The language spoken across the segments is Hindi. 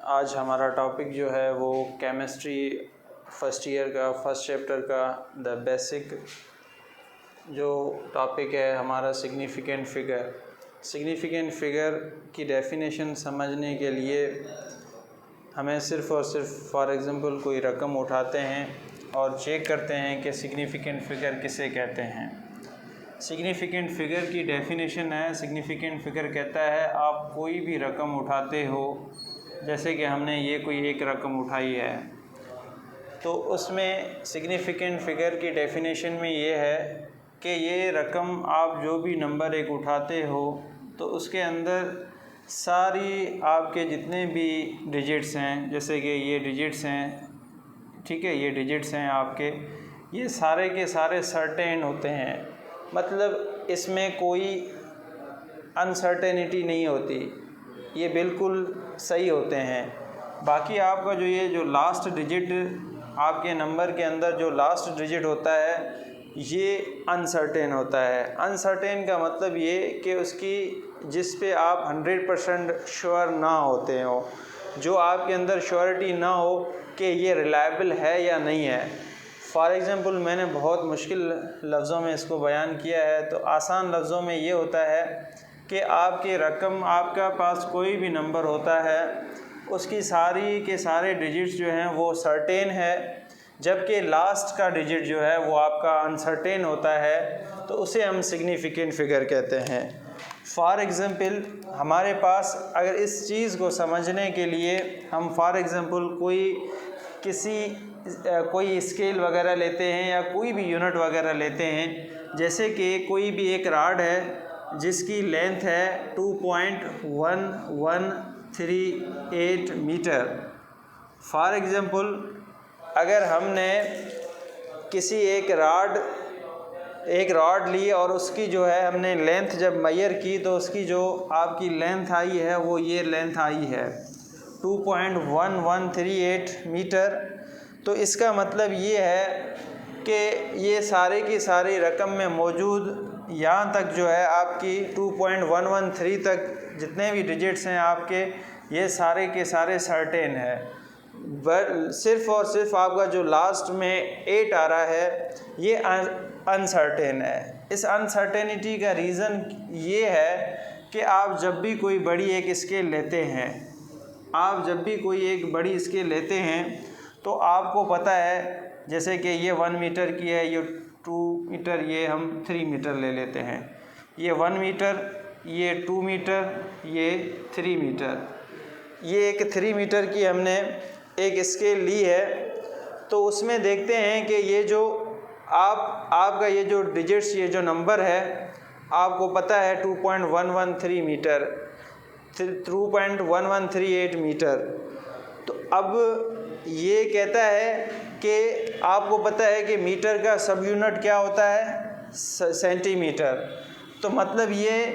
आज हमारा टॉपिक जो है वो केमिस्ट्री फर्स्ट ईयर का फर्स्ट चैप्टर का द बेसिक जो टॉपिक है हमारा सिग्निफिकेंट फ़िगर। सिग्निफिकेंट फ़िगर की डेफिनेशन समझने के लिए हमें सिर्फ़ और सिर्फ फॉर एग्ज़ाम्पल कोई रकम उठाते हैं और चेक करते हैं कि सिग्निफिकेंट फ़िगर किसे कहते हैं। सिग्निफिकेंट फ़िगर की डेफिनेशन है, सिग्निफिकेंट फ़िगर कहता है आप कोई भी रकम उठाते हो, जैसे कि हमने ये कोई एक रकम उठाई है, तो उसमें सिग्निफिकेंट फ़िगर की डेफिनेशन में ये है कि ये रकम आप जो भी नंबर एक उठाते हो तो उसके अंदर सारी आपके जितने भी डिजिट्स हैं, जैसे कि ये डिजिट्स हैं, ठीक है, ये डिजिट्स हैं आपके, ये सारे के सारे सर्टेन होते हैं। मतलब इसमें कोई अनसर्टेनिटी नहीं होती, ये बिल्कुल सही होते हैं। बाकी आपका जो लास्ट डिजिट आपके नंबर के अंदर जो लास्ट डिजिट होता है ये अनसर्टेन होता है। अनसर्टेन का मतलब ये कि उसकी जिस पे आप 100% श्योर ना होते हो, जो आपके अंदर श्योरिटी ना हो कि ये रिलायबल है या नहीं है। फॉर एग्ज़ाम्पल मैंने बहुत मुश्किल लफ्ज़ों में इसको बयान किया है, तो आसान लफ्ज़ों में ये होता है कि आपकी रकम, आपका पास कोई भी नंबर होता है, उसकी सारी के सारे डिजिट्स जो हैं वो सर्टेन है, जबकि लास्ट का डिजिट जो है वो आपका अनसर्टेन होता है, तो उसे हम सिग्निफिकेंट फ़िगर कहते हैं। फॉर एग्ज़ाम्पल हमारे पास अगर इस चीज़ को समझने के लिए हम फॉर एग्ज़ाम्पल कोई स्केल वगैरह लेते हैं या कोई भी यूनिट वगैरह लेते हैं, जैसे कि कोई भी एक रॉड है जिसकी लेंथ है 2.1138 मीटर। फॉर एग्ज़ाम्पल अगर हमने किसी एक रॉड ली और उसकी जो है हमने लेंथ जब मेजर की तो उसकी जो आपकी लेंथ आई है वो ये लेंथ आई है 2.1138 मीटर। तो इसका मतलब ये है कि ये सारे की सारी रकम में मौजूद यहाँ तक जो है आपकी 2.113 तक जितने भी डिजिट्स हैं आपके, ये सारे के सारे सर्टेन है। सिर्फ़ और सिर्फ आपका जो लास्ट में 8 आ रहा है ये अनसर्टेन है। इस अनसर्टेनिटी का रीज़न ये है कि आप जब भी कोई बड़ी एक स्केल लेते हैं, तो आपको पता है जैसे कि ये 1 मीटर की है, ये 2 मीटर, ये हम 3 मीटर ले लेते हैं, ये 1 मीटर, ये 2 मीटर, ये 3 मीटर, ये एक 3 मीटर की हमने एक स्केल ली है। तो उसमें देखते हैं कि ये जो आपका ये जो डिजिट्स, ये जो नंबर है आपको पता है 2.113 मीटर, 2.1138 मीटर। तो अब ये कहता है कि आपको पता है कि मीटर का सब यूनिट क्या होता है, सेंटीमीटर। तो मतलब ये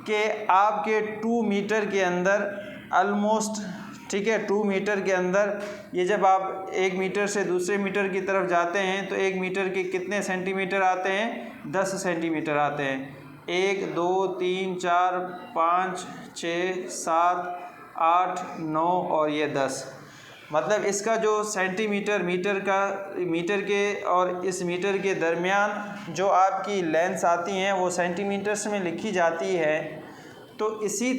कि आपके 2 मीटर के अंदर ऑलमोस्ट, ठीक है, 2 मीटर के अंदर ये जब आप 1 मीटर से दूसरे मीटर की तरफ जाते हैं तो 1 मीटर के कितने सेंटीमीटर आते हैं, 10 सेंटीमीटर आते हैं। 1 2 3 4 5 6 7 8 9 और ये 10। मतलब इसका जो सेंटीमीटर मीटर के और इस मीटर के दरमियान जो आपकी लेंथ आती हैं वो सेंटीमीटर्स में लिखी जाती है। तो इसी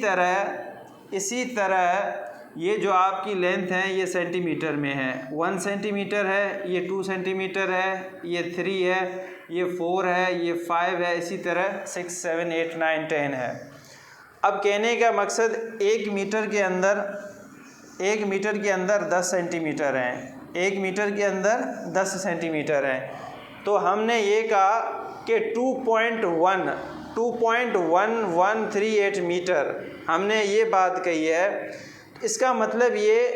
तरह ये जो आपकी लेंथ है ये सेंटीमीटर में है, 1 सेंटीमीटर है, ये 2 सेंटीमीटर है, ये 3 है, ये 4 है, ये 5 है, इसी तरह 6 7 8 9 10 है। अब कहने का मकसद 1 मीटर के अंदर 10 सेंटीमीटर हैं, 1 मीटर के अंदर 10 सेंटीमीटर हैं। तो हमने ये कहा कि 2.1138 मीटर, हमने ये बात कही है। इसका मतलब ये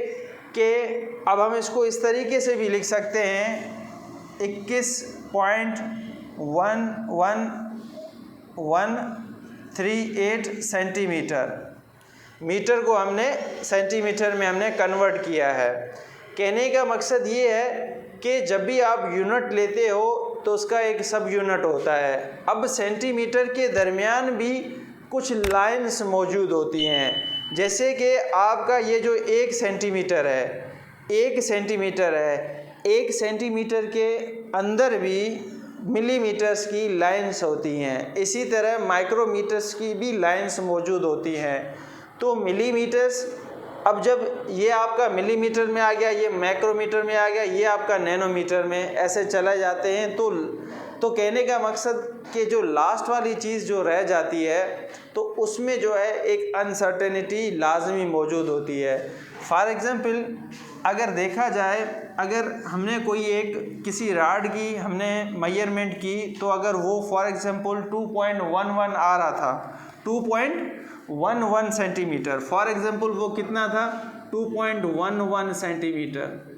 कि अब हम इसको इस तरीके से भी लिख सकते हैं 21.1138 सेंटीमीटर। मीटर को हमने सेंटीमीटर में हमने कन्वर्ट किया है। कहने का मकसद ये है कि जब भी आप यूनिट लेते हो तो उसका एक सब यूनिट होता है। अब सेंटीमीटर के दरमियान भी कुछ लाइंस मौजूद होती हैं, जैसे कि आपका ये जो 1 सेंटीमीटर है, 1 सेंटीमीटर है, 1 सेंटीमीटर के अंदर भी मिलीमीटर्स की लाइंस होती हैं। इसी तरह माइक्रोमीटर्स की भी लाइंस मौजूद होती हैं। तो मिलीमीटर्स, अब जब ये आपका मिलीमीटर में आ गया, ये माइक्रोमीटर में आ गया, ये आपका नैनोमीटर में, ऐसे चले जाते हैं। तो कहने का मकसद कि जो लास्ट वाली चीज़ जो रह जाती है तो उसमें जो है एक अनसर्टेनिटी लाजमी मौजूद होती है। फॉर एग्ज़ाम्पल अगर देखा जाए, अगर हमने कोई एक किसी राड की हमने मेजरमेंट की, तो अगर वो फॉर एग्ज़ाम्पल 2.11 आ रहा था, 2.11 सेंटीमीटर, फॉर एग्ज़ाम्पल वो कितना था, 2.11 सेंटीमीटर।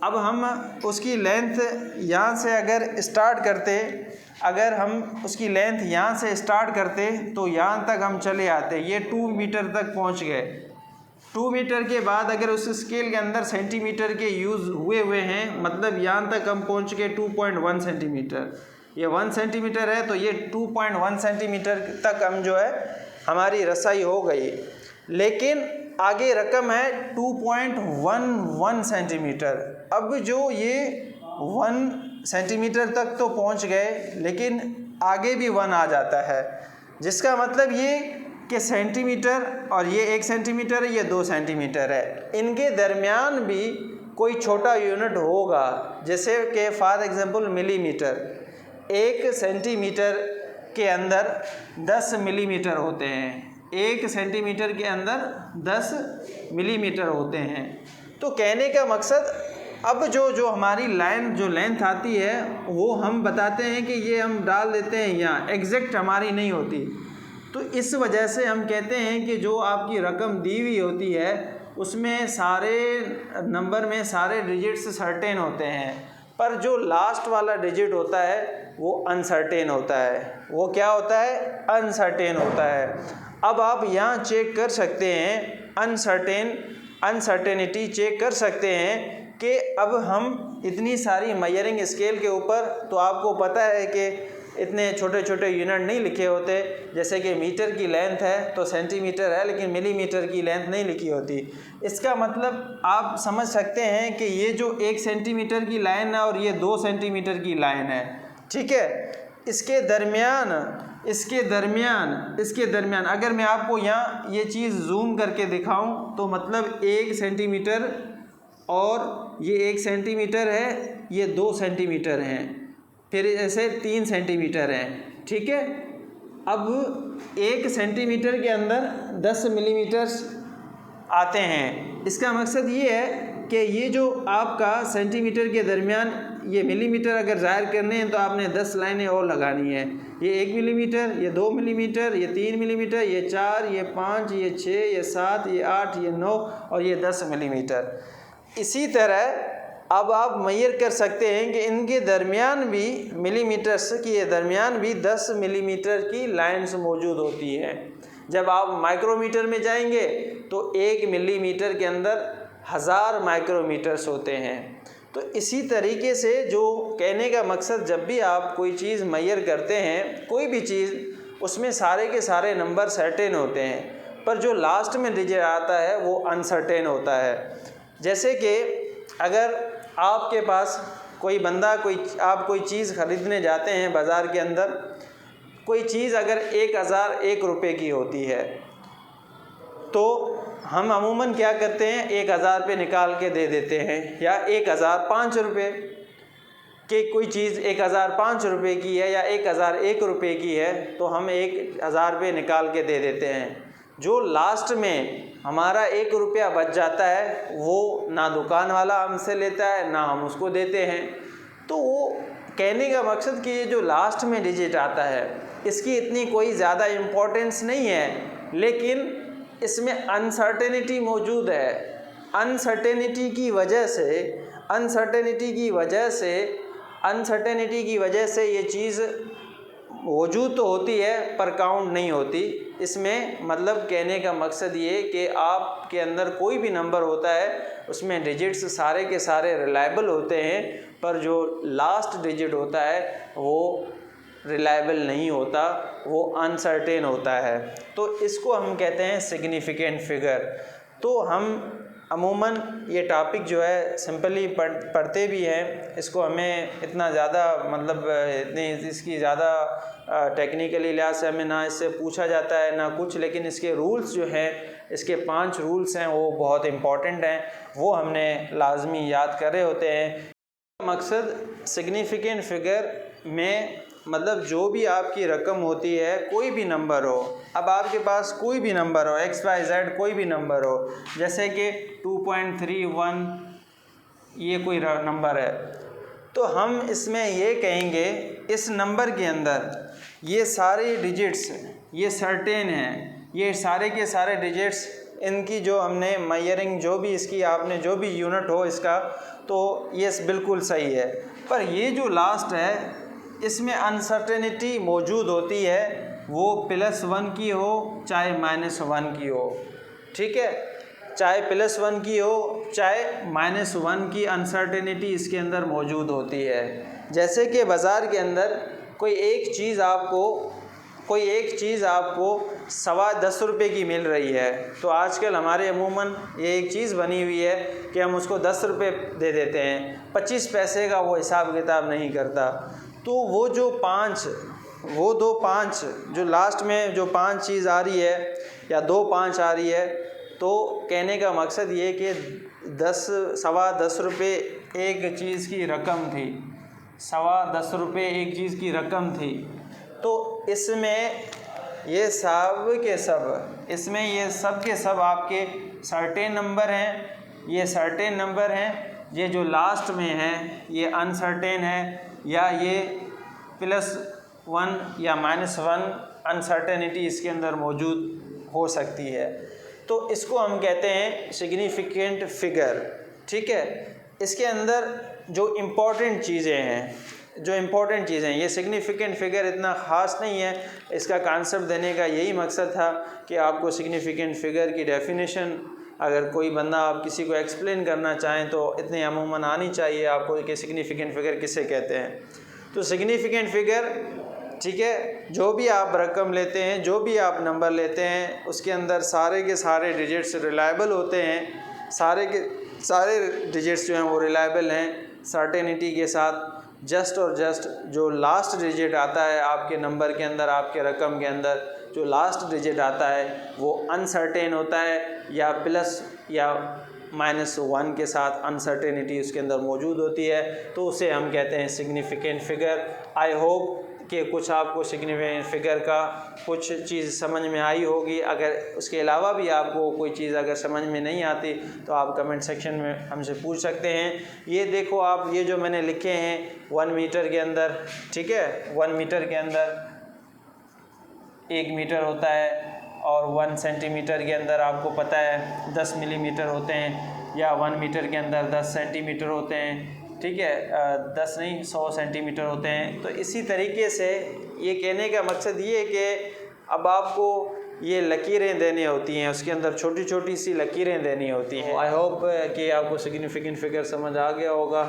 अब हम उसकी लेंथ यहाँ से अगर स्टार्ट करते, अगर हम उसकी लेंथ यहाँ से स्टार्ट करते तो यहाँ तक हम चले आते, ये 2 मीटर तक पहुँच गए। 2 मीटर के बाद अगर उस स्केल के अंदर सेंटीमीटर के यूज़ हुए हैं, मतलब यहाँ तक हम पहुँच गए 2.1 सेंटीमीटर। ये 1 सेंटीमीटर है तो ये 2.1 सेंटीमीटर तक हम जो है हमारी रसाई हो गई। लेकिन आगे रकम है 2.11 सेंटीमीटर। अब जो ये 1 सेंटीमीटर तक तो पहुंच गए, लेकिन आगे भी 1 आ जाता है, जिसका मतलब ये कि सेंटीमीटर, और ये 1 सेंटीमीटर है, ये 2 सेंटीमीटर है, इनके दरमियान भी कोई छोटा यूनिट होगा, जैसे कि फॉर एग्जांपल मिलीमीटर। 1 सेंटीमीटर के अंदर 10 मिलीमीटर होते हैं, 1 सेंटीमीटर के अंदर 10 मिलीमीटर होते हैं। तो कहने का मकसद, अब जो हमारी लाइन जो लेंथ आती है वो हम बताते हैं कि ये हम डाल देते हैं यहाँ, एग्जैक्ट हमारी नहीं होती। तो इस वजह से हम कहते हैं कि जो आपकी रकम दी हुई होती है उसमें सारे नंबर में सारे डिजिट्स सर्टेन होते हैं, पर जो लास्ट वाला डिजिट होता है वो अनसर्टेन होता है। वो क्या होता है? अनसर्टेन होता है। अब आप यहाँ चेक कर सकते हैं, अनसर्टेनिटी चेक कर सकते हैं कि अब हम इतनी सारी मेजरिंग स्केल के ऊपर, तो आपको पता है कि इतने छोटे छोटे यूनिट नहीं लिखे होते, जैसे कि मीटर की लेंथ है तो सेंटीमीटर है, लेकिन मिलीमीटर की लेंथ नहीं लिखी होती। इसका मतलब आप समझ सकते हैं कि ये जो 1 सेंटीमीटर की लाइन है और ये 2 सेंटीमीटर की लाइन है, ठीक है, इसके दरमियान अगर मैं आपको यहाँ ये चीज़ जूम करके दिखाऊं तो मतलब 1 सेंटीमीटर और ये 1 सेंटीमीटर है, ये 2 सेंटीमीटर हैं, फिर ऐसे 3 सेंटीमीटर हैं, ठीक है। अब 1 सेंटीमीटर के अंदर 10 मिलीमीटर्स आते हैं। इसका मकसद ये है कि ये जो आपका सेंटीमीटर के दरमियान ये मिलीमीटर अगर ज़ाहिर करने हैं तो आपने 10 लाइनें और लगानी है। ये 1 मिलीमीटर, ये 2 मिलीमीटर, ये 3 मिलीमीटर, ये 4, ये 5, ये 6, ये 7, ये 8, ये 9 और ये 10 मिलीमीटर। इसी तरह अब आप मेजर कर सकते हैं कि इनके दरमियान भी मिलीमीटर्स के दरमियान भी 10 मिलीमीटर की लाइंस मौजूद होती हैं। जब आप माइक्रोमीटर में जाएंगे तो 1 मिलीमीटर के अंदर 1000 माइक्रोमीटर्स होते हैं। तो इसी तरीके से जो कहने का मकसद, जब भी आप कोई चीज़ मेजर करते हैं, कोई भी चीज़, उसमें सारे के सारे नंबर सर्टेन होते हैं, पर जो लास्ट में डिजिट आता है वो अनसर्टेन होता है। जैसे कि अगर आपके पास कोई बंदा आप कोई चीज़ ख़रीदने जाते हैं बाज़ार के अंदर, कोई चीज़ अगर 1001 रुपये की होती है तो हम अमूमन क्या करते हैं, 1000 रुपये निकाल के दे देते हैं, या 1005 रुपये कि कोई चीज़ 1005 रुपये की है या 1001 रुपये की है तो हम 1000 रुपये निकाल के दे देते हैं। जो लास्ट में हमारा 1 रुपया बच जाता है वो ना दुकान वाला हमसे लेता है ना हम उसको देते हैं। तो वो कहने का मकसद कि ये जो लास्ट में डिजिट आता है इसकी इतनी कोई ज़्यादा इम्पोर्टेंस नहीं है, लेकिन इसमें अनसर्टेनिटी मौजूद है। अनसर्टेनिटी की वजह से ये चीज़ मौजूद तो होती है पर काउंट नहीं होती। इसमें मतलब कहने का मकसद ये कि आपके अंदर कोई भी नंबर होता है उसमें डिजिट्स सारे के सारे रिलायबल होते हैं, पर जो लास्ट डिजिट होता है वो रिलायबल नहीं होता, वो अनसर्टेन होता है। तो इसको हम कहते हैं सिग्निफिकेंट फिगर। तो हम अमूमन ये टॉपिक जो है सिंपली पढ़ते भी हैं, इसको हमें इतना ज़्यादा मतलब इतनी इसकी ज़्यादा टेक्निकली लिहाज से हमें ना इससे पूछा जाता है ना कुछ, लेकिन इसके रूल्स जो हैं, इसके 5 रूल्स हैं, वो बहुत इम्पॉर्टेंट हैं, वो हमने लाजमी याद कर रहे होते हैं। मकसद सिग्निफिकेंट फिगर में मतलब जो भी आपकी रकम होती है, कोई भी नंबर हो, अब आपके पास कोई भी नंबर हो, XYZ कोई भी नंबर हो, जैसे कि 2.31 ये कोई नंबर है, तो हम इसमें ये कहेंगे इस नंबर के अंदर ये सारे डिजिट्स ये सर्टेन हैं, ये सारे के सारे डिजिट्स, इनकी जो हमने मेजरिंग जो भी इसकी आपने जो भी यूनिट हो इसका, तो ये बिल्कुल सही है। पर ये जो लास्ट है इसमें अनसर्टेनिटी मौजूद होती है, वो +1 की हो चाहे -1 की हो, ठीक है, चाहे +1 की हो चाहे -1 की अनसर्टेनिटी इसके अंदर मौजूद होती है। जैसे कि बाज़ार के अंदर कोई एक चीज़ आपको 10.25 रुपये की मिल रही है, तो आजकल हमारे अमूमन ये एक चीज़ बनी हुई है कि हम उसको 10 रुपये दे देते हैं, 25 पैसे का वो हिसाब किताब नहीं करता। तो वो जो 5 जो लास्ट में जो 5 चीज़ आ रही है या 2 5 आ रही है, तो कहने का मकसद ये कि 10 रुपये एक चीज़ की रकम थी, 10 रुपये एक चीज़ की रकम थी। तो इसमें ये सब के सब आपके सर्टेन नंबर हैं, ये सर्टेन नंबर हैं, ये जो लास्ट में है ये अनसर्टेन है, या ये +1 या -1 अनसर्टेनिटी इसके अंदर मौजूद हो सकती है। तो इसको हम कहते हैं सिग्निफिकेंट फिगर, ठीक है। इसके अंदर जो इम्पॉर्टेंट चीज़ें हैं, ये सिग्निफिकेंट फिगर इतना ख़ास नहीं है, इसका कॉन्सेप्ट देने का यही मकसद था कि आपको सिग्निफिकेंट फिगर की डेफिनेशन अगर कोई बंदा आप किसी को एक्सप्लेन करना चाहें तो इतनी अमूमन आनी चाहिए आपको कि सिग्निफिकेंट फिगर किसे कहते हैं। तो सिग्निफिकेंट फिगर, ठीक है, जो भी आप रकम लेते हैं, जो भी आप नंबर लेते हैं, उसके अंदर सारे के सारे डिजिट्स रिलायबल होते हैं, सारे के सारे डिजिट्स जो हैं वो रिलायबल हैं सर्टेनिटी के साथ। जस्ट और जस्ट जो लास्ट डिजिट आता है आपके नंबर के अंदर, आपके रकम के अंदर जो लास्ट डिजिट आता है वो अनसर्टेन होता है, या प्लस या -1 के साथ अनसर्टेनिटी उसके अंदर मौजूद होती है, तो उसे हम कहते हैं सिग्निफिकेंट फिगर। आई होप कि कुछ आपको सिग्निफिकेंट फिगर का कुछ चीज़ समझ में आई होगी। अगर उसके अलावा भी आपको कोई चीज़ अगर समझ में नहीं आती तो आप कमेंट सेक्शन में हमसे पूछ सकते हैं। ये देखो आप, ये जो मैंने लिखे हैं 1 मीटर के अंदर, ठीक है, 1 मीटर के अंदर 1 मीटर होता है, और 1 सेंटीमीटर के अंदर आपको पता है 10 मिलीमीटर होते हैं, या 1 मीटर के अंदर 10 सेंटीमीटर होते हैं, ठीक है, 10 नहीं 100 सेंटीमीटर होते हैं। तो इसी तरीके से ये कहने का मकसद ये है कि अब आपको ये लकीरें देनी होती हैं, उसके अंदर छोटी छोटी सी लकीरें देनी होती हैं। आई होप कि आपको सिग्निफिकेंट फिगर समझ आ गया होगा।